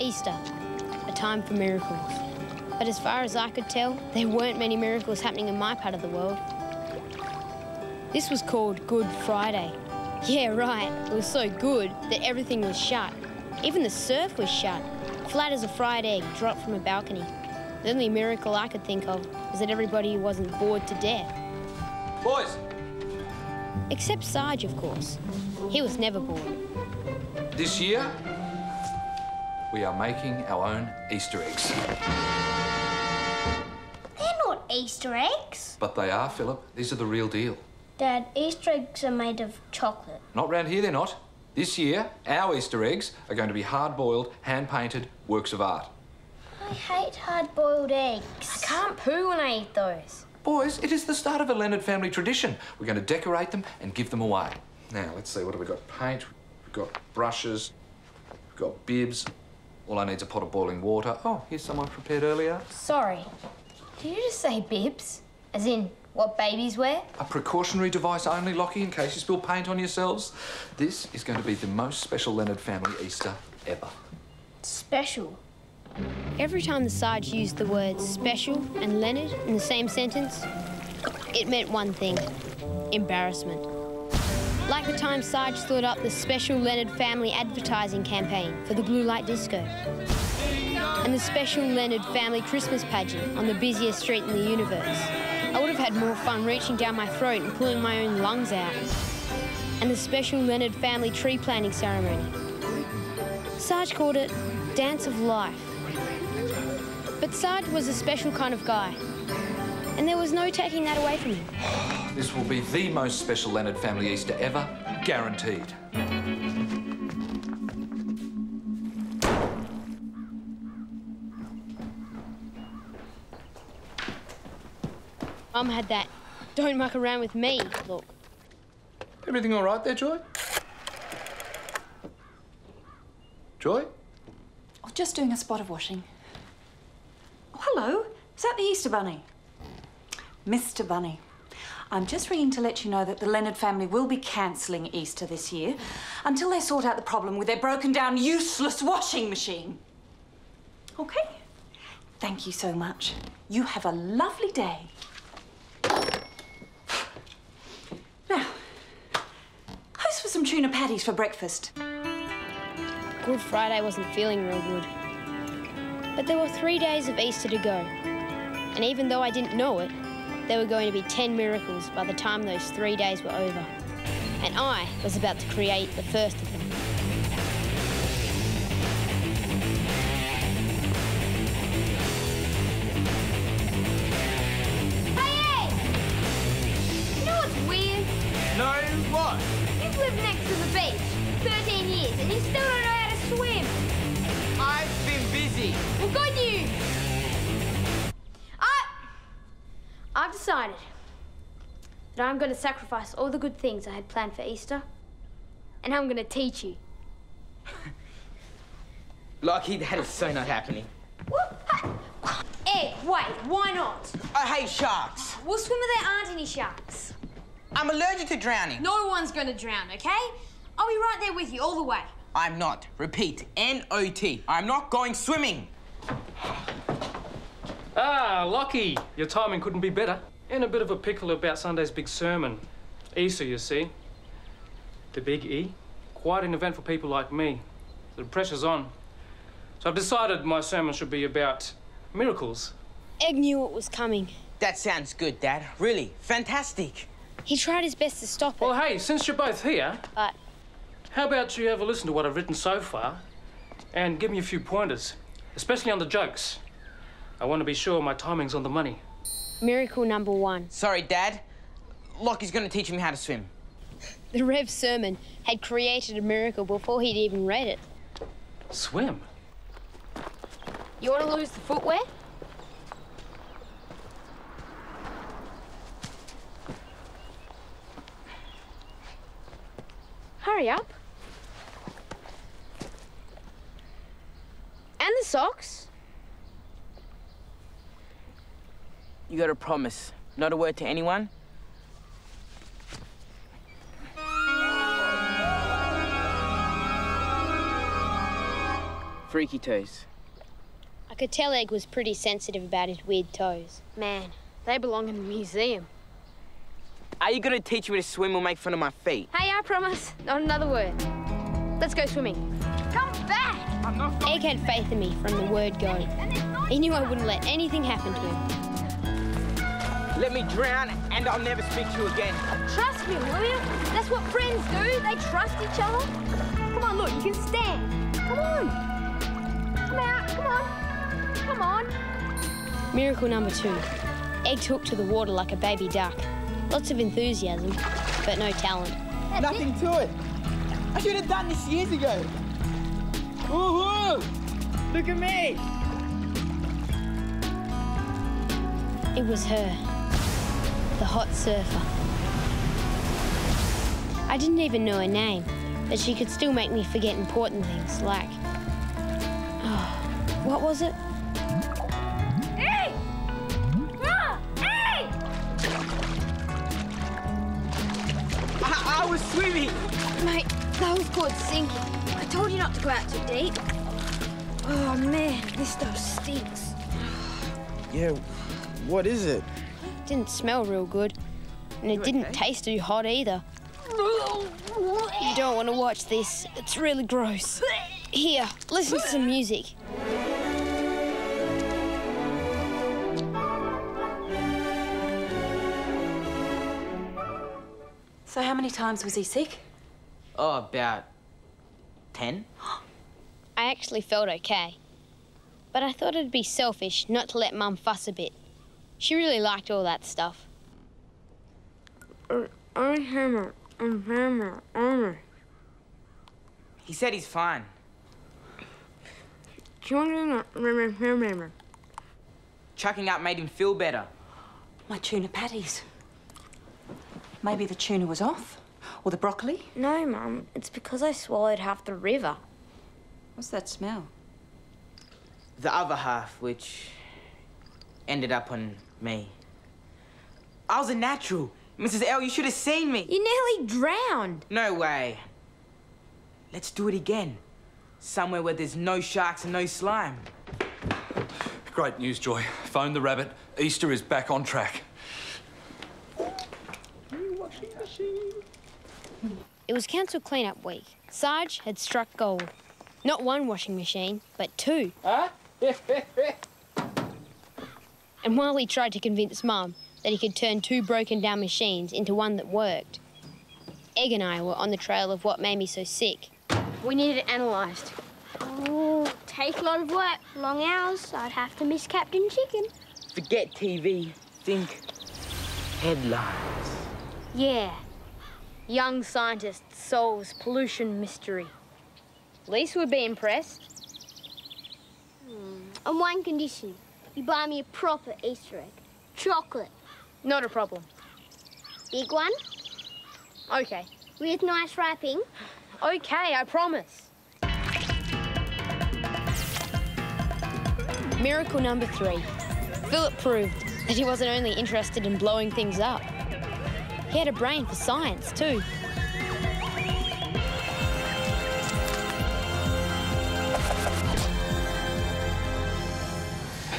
Easter, a time for miracles. But as far as I could tell, there weren't many miracles happening in my part of the world. This was called Good Friday. Yeah, right. It was so good that everything was shut. Even the surf was shut, flat as a fried egg dropped from a balcony. The only miracle I could think of was that everybody wasn't bored to death. Boys! Except Sarge, of course. He was never bored. This year, we are making our own Easter eggs. They're not Easter eggs. But they are, Philip. These are the real deal. Dad, Easter eggs are made of chocolate. Not round here, they're not. This year, our Easter eggs are going to be hard-boiled, hand-painted works of art. I hate hard-boiled eggs. I can't poo when I eat those. Boys, it is the start of a Leonard family tradition. We're going to decorate them and give them away. Now, let's see, what have we got? Paint, we've got brushes, we've got bibs. All I need is a pot of boiling water. Oh, here's someone prepared earlier. Sorry, did you just say bibs? As in what babies wear? A precautionary device only, Lockie, in case you spill paint on yourselves. This is going to be the most special Leonard family Easter ever. Special? Every time the Sarge used the words special and Leonard in the same sentence, it meant one thing: embarrassment. Like the time Sarge thought up the special Leonard family advertising campaign for the Blue Light Disco. And the special Leonard family Christmas pageant on the busiest street in the universe. I would have had more fun reaching down my throat and pulling my own lungs out. And the special Leonard family tree planting ceremony. Sarge called it Dance of Life. But Sarge was a special kind of guy. And there was no taking that away from him. This will be the most special Leonard family Easter ever, guaranteed. Mum had that "don't muck around with me" look. Everything all right there, Joy? Joy? Oh, just doing a spot of washing. Oh, hello. Is that the Easter Bunny? Mr. Bunny, I'm just ringing to let you know that the Leonard family will be cancelling Easter this year until they sort out the problem with their broken-down, useless washing machine. OK? Thank you so much. You have a lovely day. Now, how's for some tuna patties for breakfast? Good Friday wasn't feeling real good. But there were 3 days of Easter to go. And even though I didn't know it, there were going to be 10 miracles by the time those 3 days were over. And I was about to create the first of them. Hey! You know what's weird? No, what? You've lived next to the beach 13 years and you still don't know how to swim. I've been busy. Well, good news! I've decided that I'm going to sacrifice all the good things I had planned for Easter, and I'm going to teach you. Lockie, that is so not happening. Ed, wait, why not? I hate sharks. We'll swim where there aren't any sharks. I'm allergic to drowning. No one's going to drown, OK? I'll be right there with you all the way. I'm not. Repeat, N-O-T. I'm not going swimming. Ah, Lockie, your timing couldn't be better. In a bit of a pickle about Sunday's big sermon. Easter, you see. The big E. Quite an event for people like me. The pressure's on. So I've decided my sermon should be about miracles. Egg knew it was coming. That sounds good, Dad. Really, fantastic. He tried his best to stop it. Well, hey, since you're both here, But how about you have a listen to what I've written so far and give me a few pointers, especially on the jokes. I want to be sure my timing's on the money. miracle number 1. Sorry, Dad. Lockie's going to teach me how to swim. The Rev's sermon had created a miracle before he'd even read it. Swim? You want to lose the footwear? Hurry up. And the socks. You got to promise. Not a word to anyone. freaky toes. I could tell Egg was pretty sensitive about his weird toes. Man, they belong in a museum. Are you gonna teach me to swim or make fun of my feet? Hey, I promise. Not another word. Let's go swimming. Come back! I'm not going. Egg had faith in me from the word go. He knew I wouldn't let anything happen to him. Let me drown and I'll never speak to you again. Trust me, will you? That's what friends do. They trust each other. Come on, look, you can stand. Come on. Come out, come on. Come on. Miracle number 2. Egg took to the water like a baby duck. Lots of enthusiasm, but no talent. Nothing to it. I should have done this years ago. Woohoo! Look at me. It was her, the hot surfer. I didn't even know her name, but she could still make me forget important things like... Oh, what was it? Hey! Ah! Hey! I was swimming. Mate, that was called sinking. I told you not to go out too deep. Oh, man, this stuff stinks. Yeah, what is it? Didn't smell real good, and it didn't taste too hot either. You don't want to watch this. It's really gross. Here, listen to some music. So how many times was he sick? Oh, about 10. I actually felt okay. But I thought it'd be selfish not to let Mum fuss a bit. She really liked all that stuff. He said he's fine. Chucking up made him feel better. My tuna patties. Maybe the tuna was off? Or the broccoli? No, Mum. It's because I swallowed half the river. What's that smell? The other half, which ended up on me. I was a natural. Mrs. L, you should have seen me. You nearly drowned. No way. Let's do it again. Somewhere where there's no sharks and no slime. Great news, Joy. Phone the rabbit. Easter is back on track. It was council clean-up week. Sarge had struck gold. Not one washing machine, but 2. Huh? And while he tried to convince Mum that he could turn 2 broken-down machines into one that worked, Egg and I were on the trail of what made me so sick. We needed it analysed. Oh, take a lot of work, long hours. I'd have to miss Captain Chicken. Forget TV. Think headlines. Yeah. Young scientist solves pollution mystery. Lisa would be impressed. On one condition. You buy me a proper Easter egg. Chocolate. Not a problem. Big one. Okay. With nice wrapping. Okay, I promise. Miracle number 3. Philip proved that he wasn't only interested in blowing things up. He had a brain for science, too.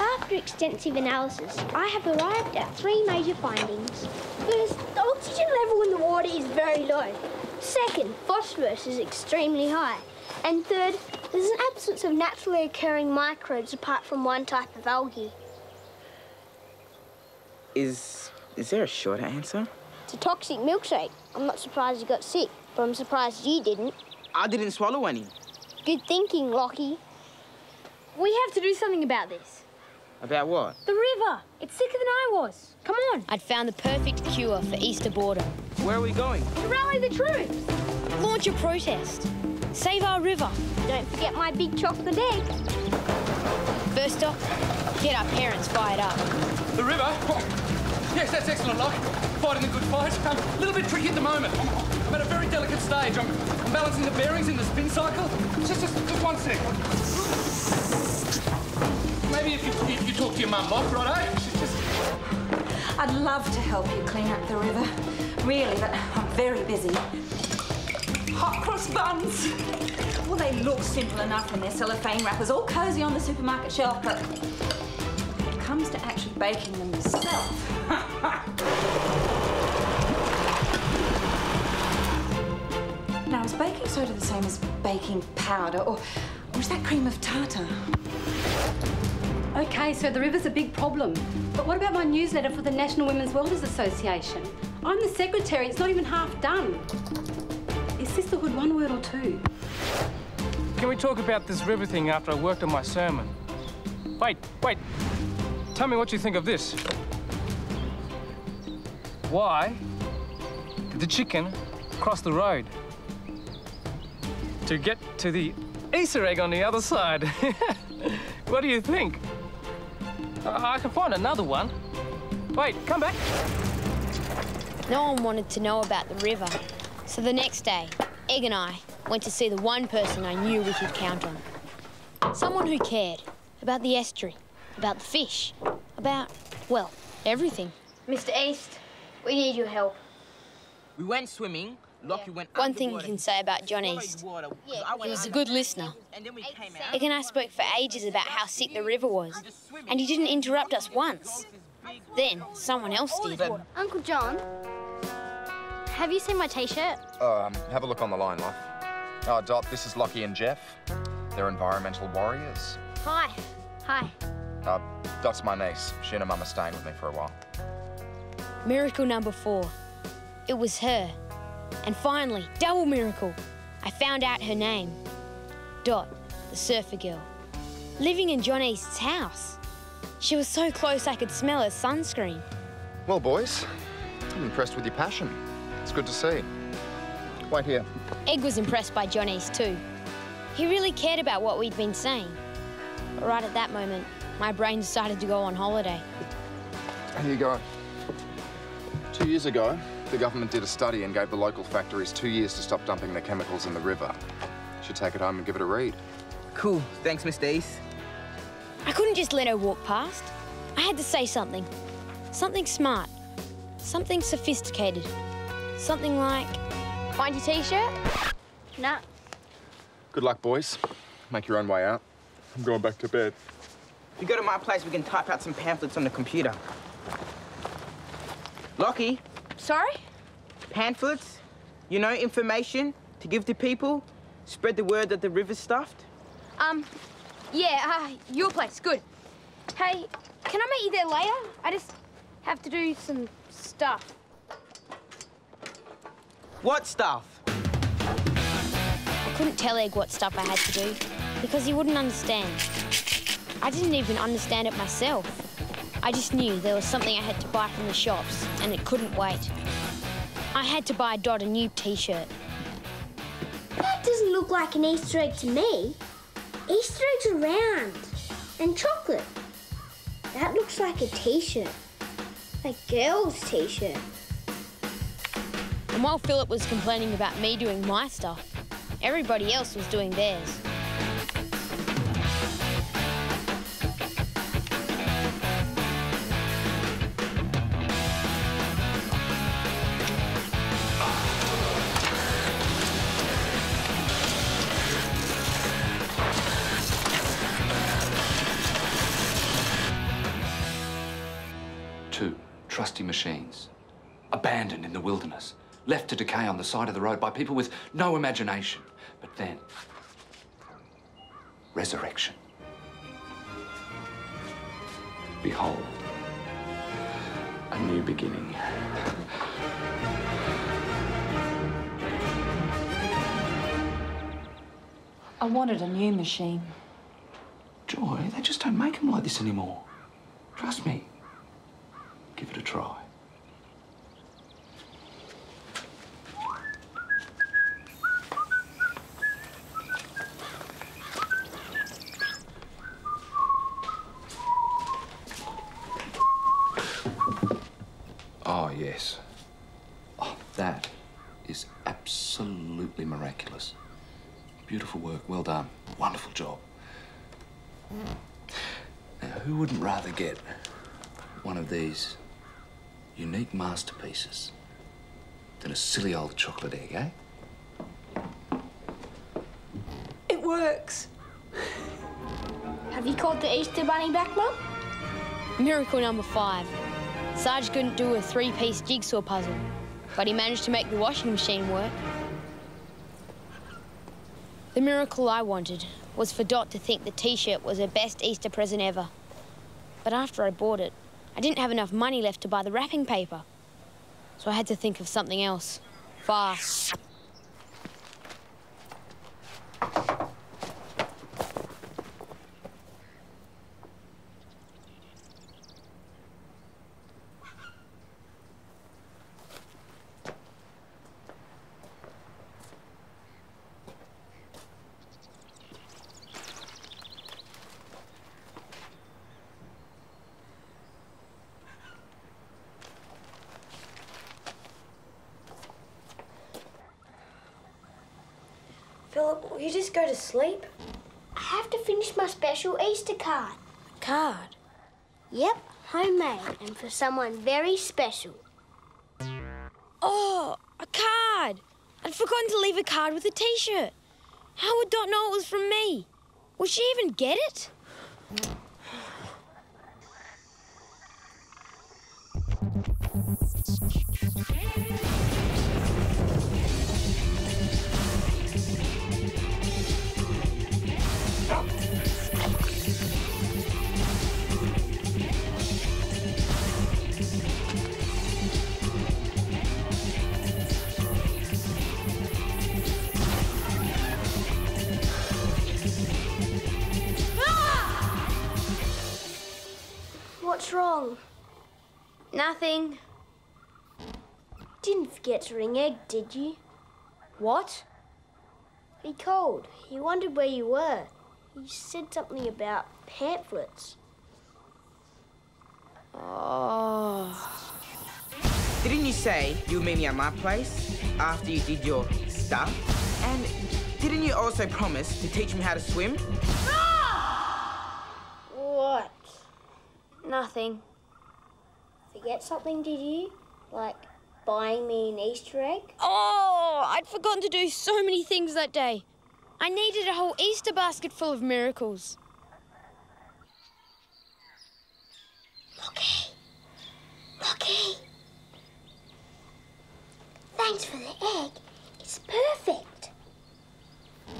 After extensive analysis, I have arrived at 3 major findings. First, the oxygen level in the water is very low. Second, phosphorus is extremely high. And third, there's an absence of naturally occurring microbes apart from one type of algae. Is there a shorter answer? It's a toxic milkshake. I'm not surprised you got sick, but I'm surprised you didn't. I didn't swallow any. Good thinking, Lockie. We have to do something about this. About what? The river. It's sicker than I was. Come on. I'd found the perfect cure for Easter boredom. Where are we going? To rally the troops. Launch a protest. Save our river. Don't forget my big chocolate egg. First stop, get our parents fired up. The river? Yes, that's excellent, Locke. Fighting the good fight. A little bit tricky at the moment. I'm at a very delicate stage. I'm balancing the bearings in the spin cycle. Just 1 sec. Maybe if you talk to your mum, Locke, righto? I'd love to help you clean up the river. Really, but I'm very busy. hot cross buns. Well, they look simple enough in their cellophane wrappers, all cosy on the supermarket shelf, but when it comes to actually baking them yourself... Now, is baking soda the same as baking powder, or is that cream of tartar? OK, so the river's a big problem. But what about my newsletter for the National Women's Wellness Association? I'm the secretary. It's not even half done. Is sisterhood one word or two? Can we talk about this river thing after I worked on my sermon? Wait. Tell me what you think of this. Why did the chicken cross the road? To get to the Easter egg on the other side. What do you think? I can find another one. Wait, come back. No one wanted to know about the river. So the next day, Egg and I went to see the one person I knew we could count on. Someone who cared about the estuary, about the fish, about, well, everything. Mr. East, we need your help. We went swimming. Lockie went One thing you can say about John East, he was a good listener. Egg and I spoke for ages about how sick the river was, and he didn't interrupt us once. Then someone else did. Uncle John, have you seen my T-shirt? Have a look on the line, love. Oh, Dot, this is Lockie and Jeff. They're environmental warriors. Hi. Dot's my niece. She and her mum are staying with me for a while. Miracle number 4. It was her. And finally, double miracle. I found out her name. Dot, the surfer girl. Living in John East's house. She was so close I could smell her sunscreen. Well, boys, I'm impressed with your passion. It's good to see. Wait here. Egg was impressed by John East too. He really cared about what we'd been saying. But right at that moment, my brain decided to go on holiday. Here you go. 2 years ago, the government did a study and gave the local factories 2 years to stop dumping their chemicals in the river. You should take it home and give it a read. Cool. Thanks, Mr. East. I couldn't just let her walk past. I had to say something. Something smart. Something sophisticated. Something like... Find your T-shirt? Nah. Good luck, boys. Make your own way out. I'm going back to bed. If you go to my place, we can type out some pamphlets on the computer. Lockie? Sorry? Pamphlets? You know, information to give to people? Spread the word that the river's stuffed? Yeah, your place, good. Hey, can I meet you there later? I just have to do some stuff. What stuff? I couldn't tell Egg what stuff I had to do because he wouldn't understand. I didn't even understand it myself. I just knew there was something I had to buy from the shops and it couldn't wait. I had to buy Dot a new T-shirt. That doesn't look like an Easter egg to me. Easter eggs are round and chocolate. That looks like a T-shirt. A girl's T-shirt. And while Philip was complaining about me doing my stuff, everybody else was doing theirs. Two trusty machines, abandoned in the wilderness, left to decay on the side of the road by people with no imagination. But then, resurrection. Behold, a new beginning. I wanted a new machine. Joy, they just don't make them like this anymore. Trust me. Give it a try. Oh, yes. Oh, that is absolutely miraculous. Beautiful work, well done. Wonderful job. Now, who wouldn't rather get one of these unique masterpieces than a silly old chocolate egg, eh? Have you called the Easter Bunny back, Mum? Miracle number 5. Sarge couldn't do a 3-piece jigsaw puzzle, but he managed to make the washing machine work. The miracle I wanted was for Dot to think the T-shirt was her best Easter present ever. But after I bought it, I didn't have enough money left to buy the wrapping paper. So I had to think of something else, fast. Philip, will you just go to sleep? I have to finish my special Easter card. Card? Yep, homemade and for someone very special. Oh, a card! I'd forgotten to leave a card with a T-shirt. How would Dot know it was from me? Will she even get it? What's wrong? Nothing. Didn't forget to ring Egg, did you? What? He called. He wondered where you were. He said something about pamphlets. Oh. Didn't you say you would meet me at my place after you did your stuff? And didn't you also promise to teach me how to swim? What? Nothing. Forget something, did you? Like buying me an Easter egg? Oh, I'd forgotten to do so many things that day. I needed a whole Easter basket full of miracles. Lockie. Lockie. Thanks for the egg. It's perfect.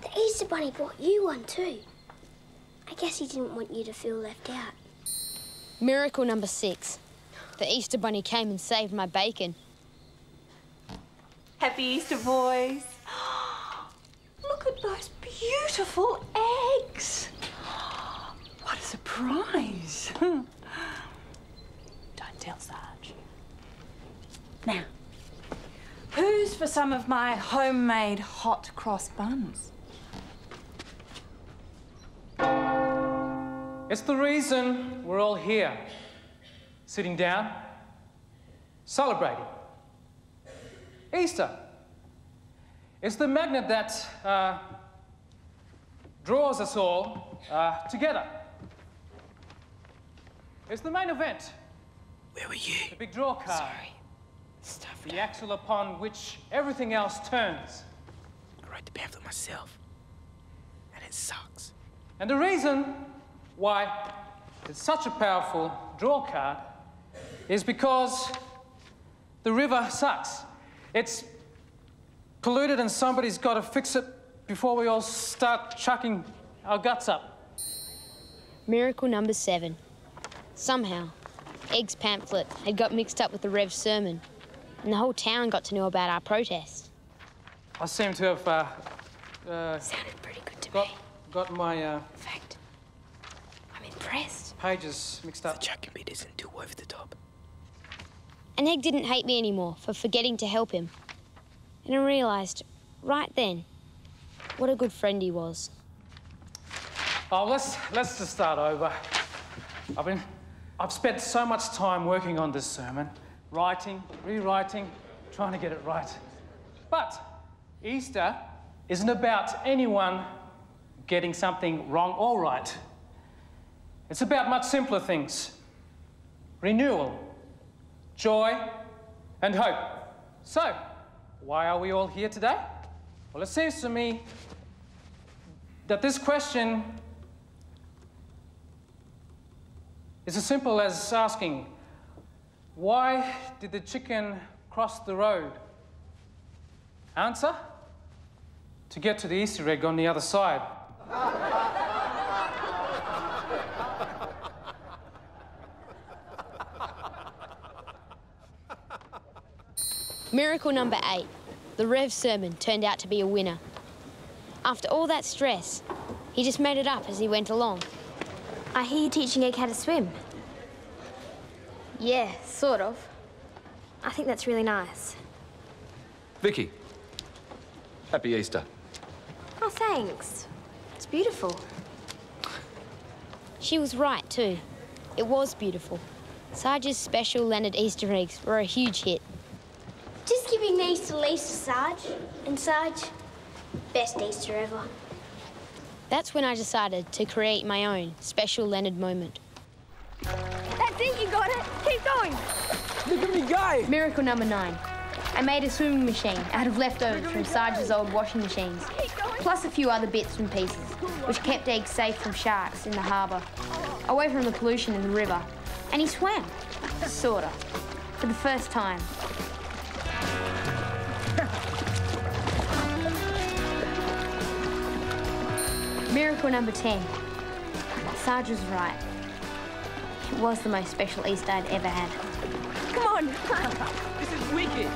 The Easter Bunny brought you one too. I guess he didn't want you to feel left out. Miracle number 6. The Easter Bunny came and saved my bacon. Happy Easter, boys. Look at those beautiful eggs. What a surprise. Don't tell Sarge. Now, who's for some of my homemade hot cross buns? It's the reason we're all here, sitting down, celebrating. Easter. It's the magnet that draws us all together. It's the main event. Where were you? The big draw card. Sorry. Stuff. The axle upon which everything else turns. I wrote the pamphlet myself. And it sucks. And the reason why it's such a powerful draw card is because the river sucks. It's polluted and somebody's got to fix it before we all start chucking our guts up. Miracle number 7. Somehow, Egg's pamphlet had got mixed up with the Rev's sermon, and the whole town got to know about our protest. I seem to have Sounded pretty good to me. got my In fact, I'm impressed. pages mixed up. The chucking bit isn't too over the top. And Egg didn't hate me anymore for forgetting to help him. And I realised, right then, what a good friend he was. Oh, let's just start over. I've spent so much time working on this sermon, writing, rewriting, trying to get it right. But Easter isn't about anyone getting something wrong or right. It's about much simpler things. Renewal, joy, and hope. So, why are we all here today? Well, it seems to me that this question It's as simple as asking, why did the chicken cross the road? Answer? To get to the Easter egg on the other side. Miracle number 8. The Rev sermon turned out to be a winner. After all that stress, he just made it up as he went along. I hear you're teaching Egg how to swim. Yeah, sort of. I think that's really nice. Vicky, happy Easter. Oh, thanks. It's beautiful. She was right, too. It was beautiful. Sarge's special Leonard Easter eggs were a huge hit. Just giving these to Lisa, Sarge. And Sarge, best Easter ever. That's when I decided to create my own special Leonard moment. That's it, you got it. Keep going. Look at me go! Miracle number 9. I made a swimming machine out of leftovers from Sarge's old washing machines, plus a few other bits and pieces, which kept eggs safe from sharks in the harbour, away from the pollution in the river. And he swam, sorta, for the first time. Miracle number 10. Sarge was right. It was the most special Easter I'd ever had. Come on. This is wicked.